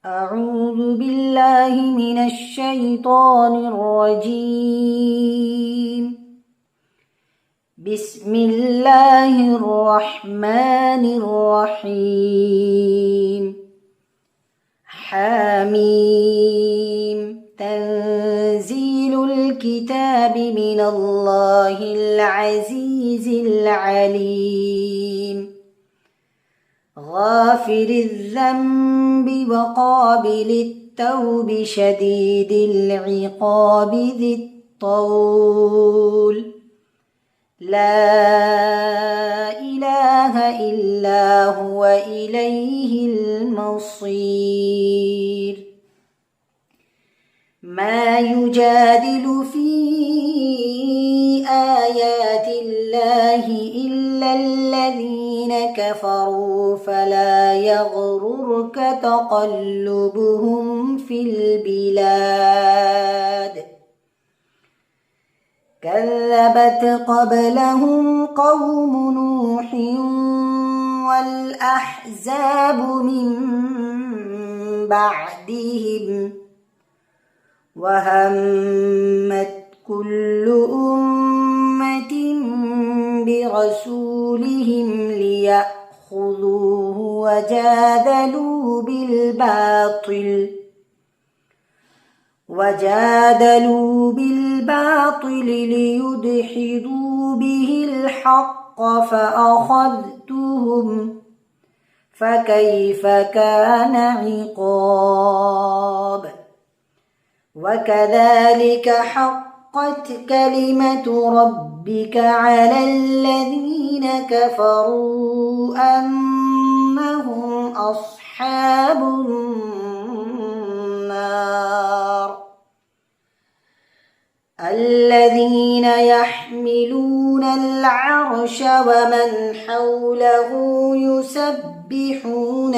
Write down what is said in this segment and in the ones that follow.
أعوذ بالله من الشيطان الرجيم. بسم الله الرحمن الرحيم. حميم. تنزيل الكتاب من الله العزيز العليم. غافر الذنب وقابل التوب شديد العقاب ذي الطول. لا إله إلا هو إليه المصير. ما يجادل في آيات الله إلا الذين كفروا فلا يغررك تقلبهم في البلاد. كذبت قبلهم قوم نوح والأحزاب من بعدهم وهمت كل أمة برسولهم ليأخذوه وجادلوا بالباطل ليدحضوا به الحق فأخذتهم فكيف كان عقاب. وكذلك حقت كلمة ربك على الذين كفروا أنهم أصحاب النار. الذين يحملون العرش ومن حوله يسبحون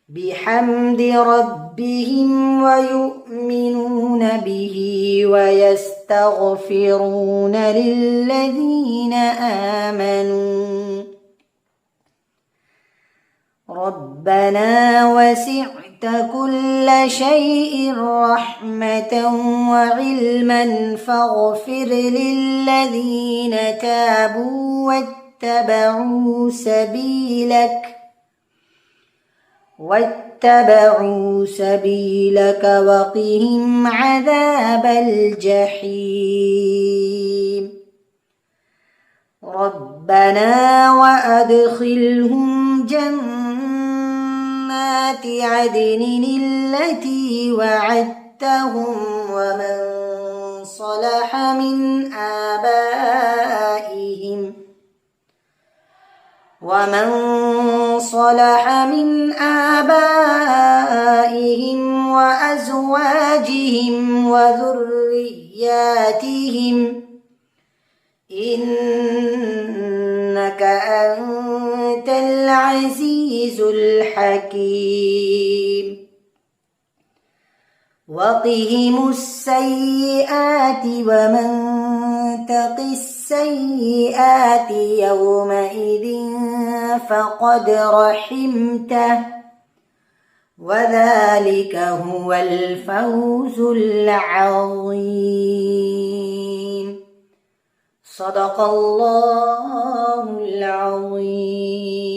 بحمد ربهم ويؤمنون به ويستغفرون للذين آمنوا ربنا وسعت كل شيء رحمة وعلما فاغفر للذين تابوا واتبعوا سبيلك وقهم عذاب الجحيم. ربنا وأدخلهم جنات عدن التي وعدتهم ومن صلح من آبائهم وأزواجهم وذرياتهم إنك أنت العزيز الحكيم. وقهم السيئات ومن تق السيئات يومئذ فقد رحمته وذلك هو الفوز العظيم. صدق الله العظيم.